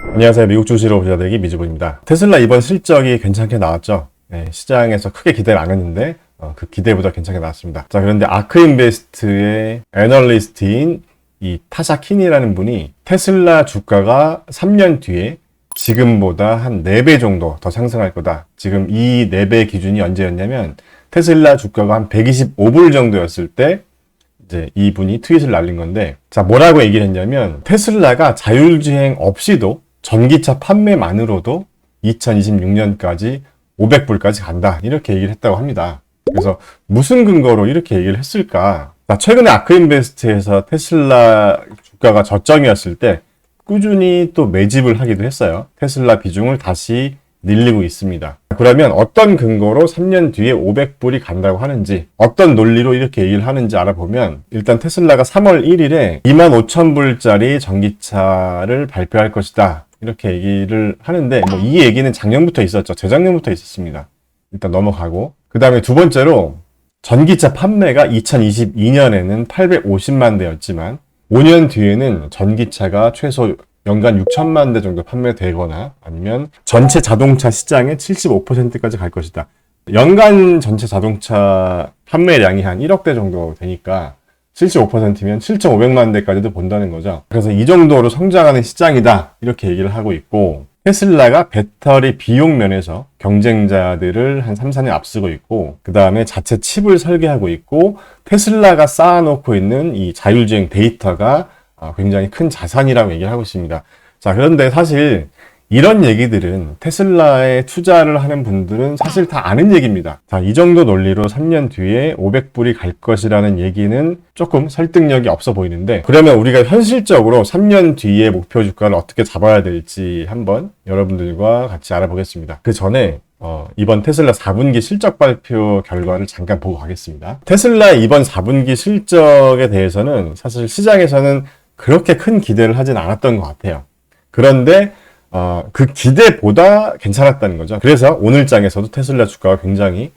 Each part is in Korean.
안녕하세요. 미국 주식으로 부자되기 미주부입니다. 테슬라 이번 실적이 괜찮게 나왔죠. 네, 시장에서 크게 기대를 안 했는데 그 기대보다 괜찮게 나왔습니다. 자, 그런데 아크인베스트의 애널리스트인 이 타샤 킨이라는 분이 테슬라 주가가 3년 뒤에 지금보다 한 4배 정도 더 상승할 거다. 지금 이 4배 기준이 언제였냐면 테슬라 주가가 한 125불 정도였을 때 이제 이분이 트윗을 날린 건데, 자, 뭐라고 얘기를 했냐면 테슬라가 자율주행 없이도 전기차 판매만으로도 2026년까지 500불까지 간다, 이렇게 얘기를 했다고 합니다. 그래서 무슨 근거로 이렇게 얘기를 했을까? 자, 최근에 아크인베스트에서 테슬라 주가가 저점이었을 때 꾸준히 또 매집을 하기도 했어요. 테슬라 비중을 다시 늘리고 있습니다. 그러면 어떤 근거로 3년 뒤에 500불이 간다고 하는지, 어떤 논리로 이렇게 얘기를 하는지 알아보면, 일단 테슬라가 3월 1일에 25,000불짜리 전기차를 발표할 것이다, 이렇게 얘기를 하는데, 뭐 이 얘기는 작년부터 있었죠. 재작년부터 있었습니다. 일단 넘어가고, 그 다음에 두 번째로 전기차 판매가 2022년에는 850만 대였지만 5년 뒤에는 전기차가 최소 연간 6천만 대 정도 판매되거나 아니면 전체 자동차 시장의 75%까지 갈 것이다. 연간 전체 자동차 판매량이 한 1억 대 정도 되니까 75%면 7,500만 대까지도 본다는 거죠. 그래서 이 정도로 성장하는 시장이다, 이렇게 얘기를 하고 있고, 테슬라가 배터리 비용 면에서 경쟁자들을 한 3, 4년 앞서고 있고, 그 다음에 자체 칩을 설계하고 있고, 테슬라가 쌓아놓고 있는 이 자율주행 데이터가 굉장히 큰 자산이라고 얘기를 하고 있습니다. 자, 그런데 사실 이런 얘기들은 테슬라에 투자를 하는 분들은 사실 다 아는 얘기입니다. 자, 이 정도 논리로 3년 뒤에 500불이 갈 것이라는 얘기는 조금 설득력이 없어 보이는데, 그러면 우리가 현실적으로 3년 뒤에 목표 주가를 어떻게 잡아야 될지 한번 여러분들과 같이 알아보겠습니다. 그 전에 이번 테슬라 4분기 실적 발표 결과를 잠깐 보고 가겠습니다. 테슬라의 이번 4분기 실적에 대해서는 사실 시장에서는 그렇게 큰 기대를 하진 않았던 것 같아요. 그런데 그 기대보다 괜찮았다는 거죠. 그래서 오늘 장에서도 테슬라 주가가 굉장히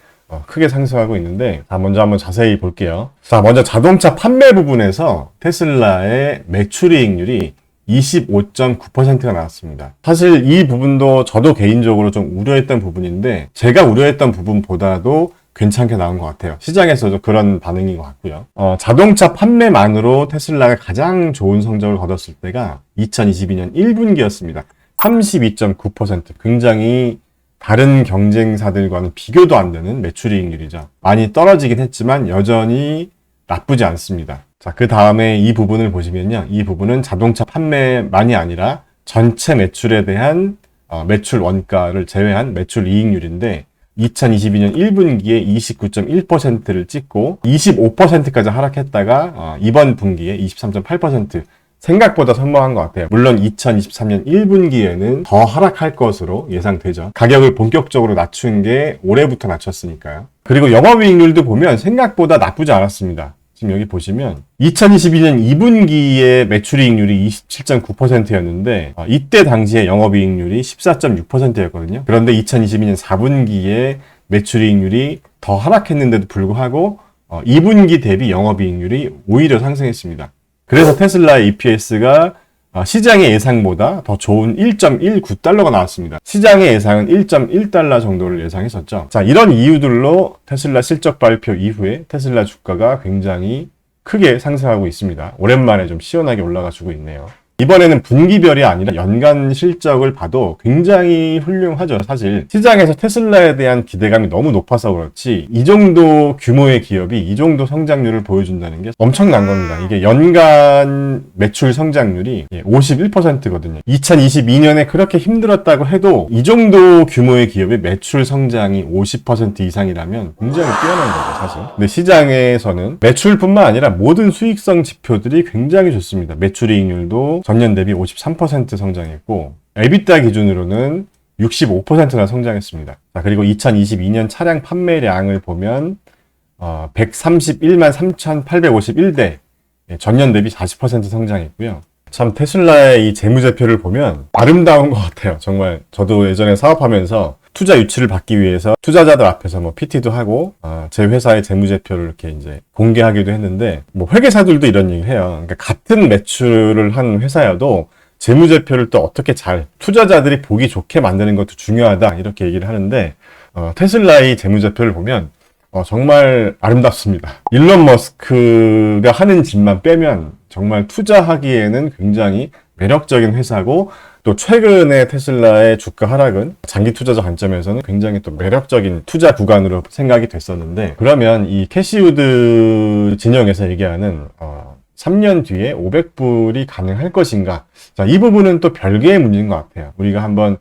크게 상승하고 있는데, 자, 먼저 한번 자세히 볼게요. 자, 먼저 자동차 판매 부분에서 테슬라의 매출이익률이 25.9%가 나왔습니다. 사실 이 부분도 저도 개인적으로 좀 우려했던 부분인데, 제가 우려했던 부분보다도 괜찮게 나온 것 같아요. 시장에서도 그런 반응인 것 같고요. 자동차 판매만으로 테슬라가 가장 좋은 성적을 거뒀을 때가 2022년 1분기였습니다. 32.9%. 굉장히 다른 경쟁사들과는 비교도 안 되는 매출이익률이죠. 많이 떨어지긴 했지만 여전히 나쁘지 않습니다. 자, 그 다음에 이 부분을 보시면요. 이 부분은 자동차 판매만이 아니라 전체 매출에 대한 매출 원가를 제외한 매출 이익률인데, 2022년 1분기에 29.1%를 찍고 25%까지 하락했다가 이번 분기에 23.8%, 생각보다 선방한 것 같아요. 물론 2023년 1분기에는 더 하락할 것으로 예상되죠. 가격을 본격적으로 낮춘 게 올해부터 낮췄으니까요. 그리고 영업이익률도 보면 생각보다 나쁘지 않았습니다. 지금 여기 보시면 2022년 2분기에 매출이익률이 27.9%였는데 이때 당시에 영업이익률이 14.6%였거든요. 그런데 2022년 4분기에 매출이익률이 더 하락했는데도 불구하고 2분기 대비 영업이익률이 오히려 상승했습니다. 그래서 테슬라의 EPS가 시장의 예상보다 더 좋은 1.19달러가 나왔습니다. 시장의 예상은 1.1달러 정도를 예상했었죠. 자, 이런 이유들로 테슬라 실적 발표 이후에 테슬라 주가가 굉장히 크게 상승하고 있습니다. 오랜만에 좀 시원하게 올라가주고 있네요. 이번에는 분기별이 아니라 연간 실적을 봐도 굉장히 훌륭하죠. 사실 시장에서 테슬라에 대한 기대감이 너무 높아서 그렇지, 이 정도 규모의 기업이 이 정도 성장률을 보여준다는 게 엄청난 겁니다. 이게 연간 매출 성장률이 51%거든요. 2022년에 그렇게 힘들었다고 해도 이 정도 규모의 기업의 매출 성장이 50% 이상이라면 굉장히 뛰어난 거죠, 사실. 근데 시장에서는 매출뿐만 아니라 모든 수익성 지표들이 굉장히 좋습니다. 매출이익률도 전년 대비 53% 성장했고, 에비타 기준으로는 65%나 성장했습니다. 자, 그리고 2022년 차량 판매량을 보면 131만 3,851대, 전년 대비 40% 성장했고요. 참 테슬라의 이 재무제표를 보면 아름다운 것 같아요. 정말 저도 예전에 사업하면서 투자 유치를 받기 위해서 투자자들 앞에서 뭐 PT도 하고 제 회사의 재무제표를 이렇게 이제 공개하기도 했는데, 뭐 회계사들도 이런 얘기를 해요. 그러니까 같은 매출을 한 회사여도 재무제표를 또 어떻게 잘 투자자들이 보기 좋게 만드는 것도 중요하다 이렇게 얘기를 하는데 테슬라의 재무제표를 보면 정말 아름답습니다. 일론 머스크가 하는 짓만 빼면 정말 투자하기에는 굉장히 매력적인 회사고 또 최근에 테슬라의 주가 하락은 장기 투자자 관점에서는 굉장히 또 매력적인 투자 구간으로 생각이 됐었는데 그러면 이 캐시우드 진영에서 얘기하는 3년 뒤에 500불이 가능할 것인가? 자, 이 부분은 또 별개의 문제인 것 같아요. 우리가 한번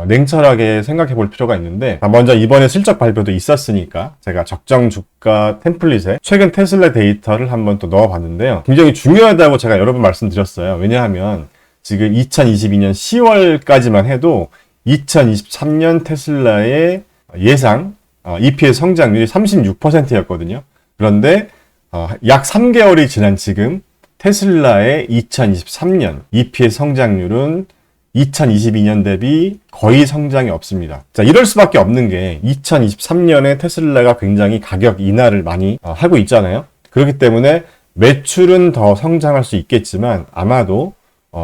냉철하게 생각해 볼 필요가 있는데 먼저 이번에 실적 발표도 있었으니까 제가 적정 주가 템플릿에 최근 테슬라 데이터를 한번 또 넣어 봤는데요. 굉장히 중요하다고 제가 여러 번 말씀드렸어요. 왜냐하면 지금 2022년 10월까지만 해도 2023년 테슬라의 예상 EPS 성장률이 36%였거든요. 그런데 약 3개월이 지난 지금 테슬라의 2023년 EPS 성장률은 2022년 대비 거의 성장이 없습니다. 자, 이럴 수밖에 없는 게 2023년에 테슬라가 굉장히 가격 인하를 많이 하고 있잖아요. 그렇기 때문에 매출은 더 성장할 수 있겠지만 아마도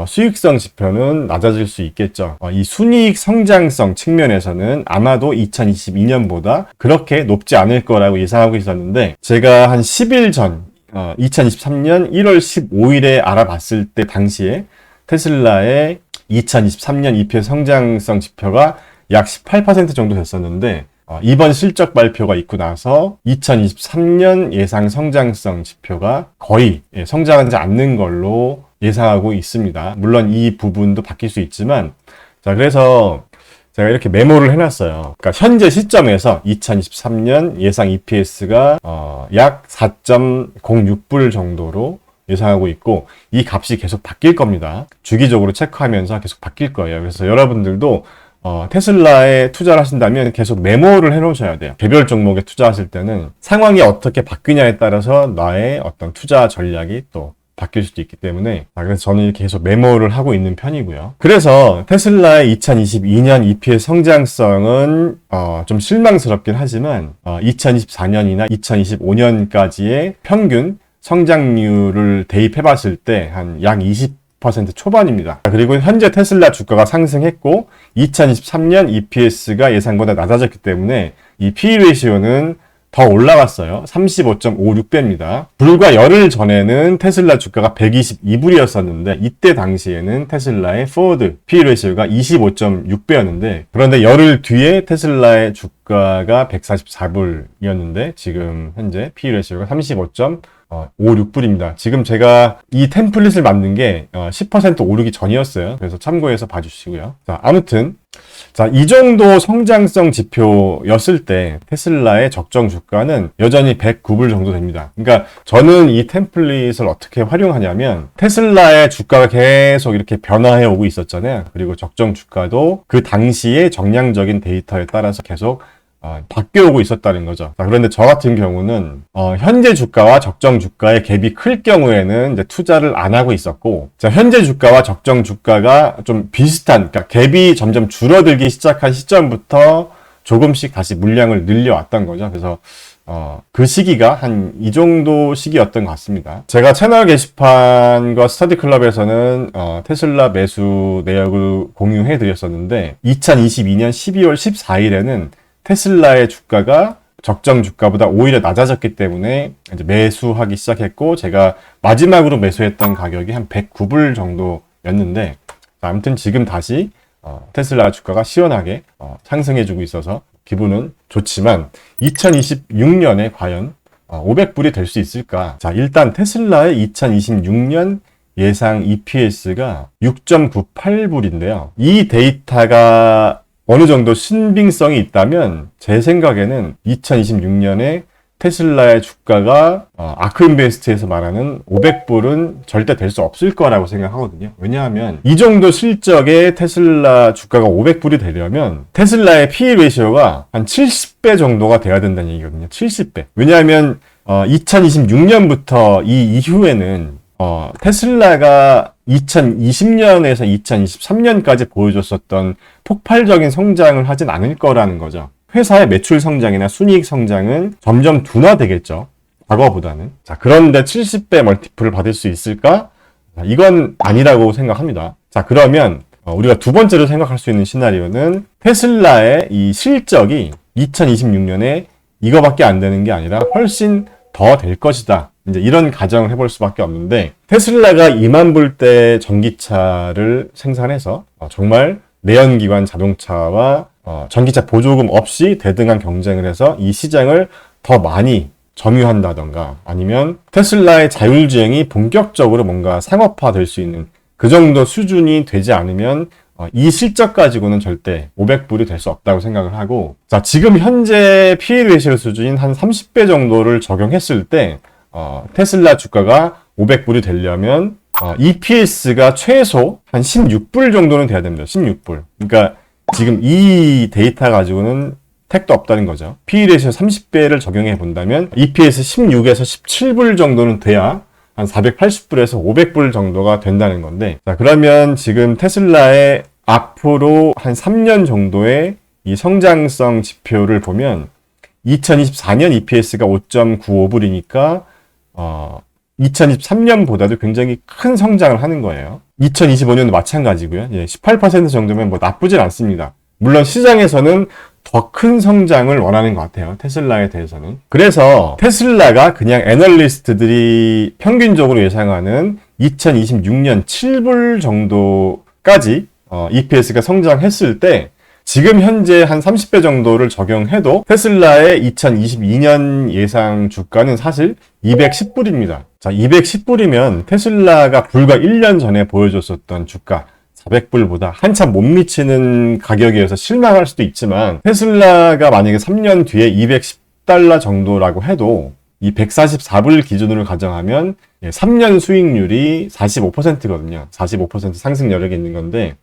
수익성 지표는 낮아질 수 있겠죠. 이 순이익 성장성 측면에서는 아마도 2022년보다 그렇게 높지 않을 거라고 예상하고 있었는데 제가 한 10일 전 2023년 1월 15일에 알아봤을 때 당시에 테슬라의 2023년 EPS 성장성 지표가 약 18% 정도 됐었는데 이번 실적 발표가 있고 나서 2023년 예상 성장성 지표가 거의 성장하지 않는 걸로 예상하고 있습니다. 물론 이 부분도 바뀔 수 있지만 자, 그래서 제가 이렇게 메모를 해놨어요. 그러니까 현재 시점에서 2023년 예상 EPS가 약 4.06불 정도로 예상하고 있고 이 값이 계속 바뀔 겁니다. 주기적으로 체크하면서 계속 바뀔 거예요. 그래서 여러분들도 테슬라에 투자를 하신다면 계속 메모를 해놓으셔야 돼요. 개별 종목에 투자하실 때는 상황이 어떻게 바뀌냐에 따라서 나의 어떤 투자 전략이 또 바뀔 수도 있기 때문에 그래서 저는 이렇게 계속 메모를 하고 있는 편이고요. 그래서 테슬라의 2022년 EPS 성장성은 좀 실망스럽긴 하지만 2024년이나 2025년까지의 평균 성장률을 대입해 봤을 때 한 약 20% 초반입니다. 그리고 현재 테슬라 주가가 상승했고 2023년 EPS가 예상보다 낮아졌기 때문에 이 PE 레이시오는 더 올라갔어요. 35.56배입니다. 불과 열흘 전에는 테슬라 주가가 122불이었었는데 이때 당시에는 테슬라의 포워드 PE 레이시오가 25.6배였는데 그런데 열흘 뒤에 테슬라의 주가가 144불이었는데 지금 현재 PE 레이시오가 35.56불입니다. 지금 제가 이 템플릿을 만든 게 10% 오르기 전이었어요. 그래서 참고해서 봐주시고요. 자, 아무튼 이 정도 성장성 지표였을 때 테슬라의 적정 주가는 여전히 109불 정도 됩니다. 그러니까 저는 이 템플릿을 어떻게 활용하냐면 테슬라의 주가가 계속 이렇게 변화해 오고 있었잖아요. 그리고 적정 주가도 그 당시의 정량적인 데이터에 따라서 계속 바뀌어오고 있었다는 거죠. 자, 그런데 저 같은 경우는 현재 주가와 적정 주가의 갭이 클 경우에는 이제 투자를 안 하고 있었고, 자, 현재 주가와 적정 주가가 좀 비슷한, 그러니까 갭이 점점 줄어들기 시작한 시점부터 조금씩 다시 물량을 늘려왔던 거죠. 그래서 그 시기가 한 이 정도 시기였던 것 같습니다. 제가 채널 게시판과 스터디 클럽에서는 테슬라 매수 내역을 공유해 드렸었는데 2022년 12월 14일에는 테슬라의 주가가 적정 주가보다 오히려 낮아졌기 때문에 이제 매수하기 시작했고 제가 마지막으로 매수했던 가격이 한 109불 정도였는데 아무튼 지금 다시 테슬라 주가가 시원하게 상승해주고 있어서 기분은 좋지만 2026년에 과연 500불이 될 수 있을까? 자, 일단 테슬라의 2026년 예상 EPS가 6.98불인데요. 이 데이터가 어느 정도 신빙성이 있다면 제 생각에는 2026년에 테슬라의 주가가 아크인베스트에서 말하는 500불은 절대 될 수 없을 거라고 생각하거든요. 왜냐하면 이 정도 실적의 테슬라 주가가 500불이 되려면 테슬라의 PE 레이시오가 한 70배 정도가 돼야 된다는 얘기거든요. 70배. 왜냐하면 2026년부터 이 이후에는 테슬라가 2020년에서 2023년까지 보여줬었던 폭발적인 성장을 하진 않을 거라는 거죠. 회사의 매출 성장이나 순이익 성장은 점점 둔화되겠죠. 과거보다는. 자, 그런데 70배 멀티플을 받을 수 있을까? 이건 아니라고 생각합니다. 자, 그러면 우리가 두 번째로 생각할 수 있는 시나리오는 테슬라의 이 실적이 2026년에 이거밖에 안 되는 게 아니라 훨씬 더 될 것이다. 이제 이런 가정을 해볼 수밖에 없는데, 테슬라가 2만 불대 전기차를 생산해서 정말 내연기관 자동차와 전기차 보조금 없이 대등한 경쟁을 해서 이 시장을 더 많이 점유한다던가, 아니면 테슬라의 자율주행이 본격적으로 뭔가 상업화될 수 있는 그 정도 수준이 되지 않으면 이 실적 가지고는 절대 500불이 될 수 없다고 생각을 하고, 자, 지금 현재 PE 레이시오 수준인 한 30배 정도를 적용했을 때 테슬라 주가가 500불이 되려면 EPS가 최소 한 16불 정도는 돼야 됩니다. 16불. 그러니까 지금 이 데이터 가지고는 택도 없다는 거죠. PE 레이시오 30배를 적용해 본다면 EPS 16에서 17불 정도는 돼야 한 480불에서 500불 정도가 된다는 건데, 자, 그러면 지금 테슬라의 앞으로 한 3년 정도의 이 성장성 지표를 보면 2024년 EPS가 5.95불이니까 2023년보다도 굉장히 큰 성장을 하는 거예요. 2025년도 마찬가지고요. 18% 정도면 뭐 나쁘진 않습니다. 물론 시장에서는 더 큰 성장을 원하는 것 같아요. 테슬라에 대해서는. 그래서 테슬라가 그냥 애널리스트들이 평균적으로 예상하는 2026년 7불 정도까지 EPS가 성장했을 때, 지금 현재 한 30배 정도를 적용해도 테슬라의 2022년 예상 주가는 사실 210불입니다. 자, 210불이면 테슬라가 불과 1년 전에 보여줬었던 주가 400불보다 한참 못 미치는 가격이어서 실망할 수도 있지만, 테슬라가 만약에 3년 뒤에 210달러 정도라고 해도 이 144불 기준으로 가정하면 3년 수익률이 45%거든요. 45% 상승 여력이 있는 건데,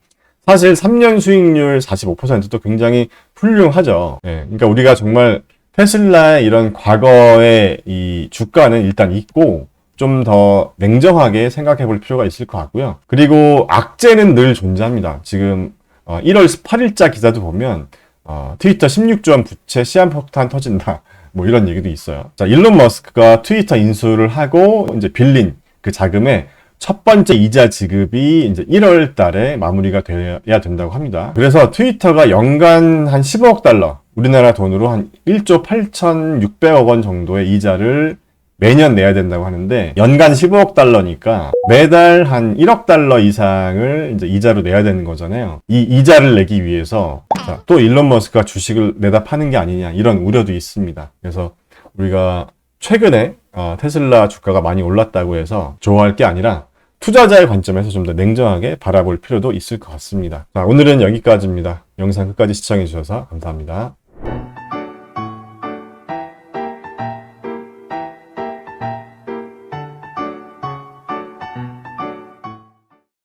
사실 3년 수익률 45%도 굉장히 훌륭하죠. 그러니까 우리가 정말 테슬라의 이런 과거의 이 주가는 일단 있고, 좀 더 냉정하게 생각해 볼 필요가 있을 것 같고요. 그리고 악재는 늘 존재합니다. 지금 1월 18일자 기사도 보면 트위터 16조 원 부채 시한폭탄 터진다, 뭐 이런 얘기도 있어요. 자, 일론 머스크가 트위터 인수를 하고 이제 빌린 그 자금의 첫 번째 이자 지급이 이제 1월 달에 마무리가 돼야 된다고 합니다. 그래서 트위터가 연간 한 15억 달러, 우리나라 돈으로 한 1조 8,600억 원 정도의 이자를 매년 내야 된다고 하는데, 연간 15억 달러니까 매달 한 1억 달러 이상을 이제 이자로 내야 되는 거잖아요. 이 이자를 내기 위해서 자, 또 일론 머스크가 주식을 내다 파는 게 아니냐, 이런 우려도 있습니다. 그래서 우리가 최근에 테슬라 주가가 많이 올랐다고 해서 좋아할 게 아니라 투자자의 관점에서 좀 더 냉정하게 바라볼 필요도 있을 것 같습니다. 자, 오늘은 여기까지입니다. 영상 끝까지 시청해 주셔서 감사합니다.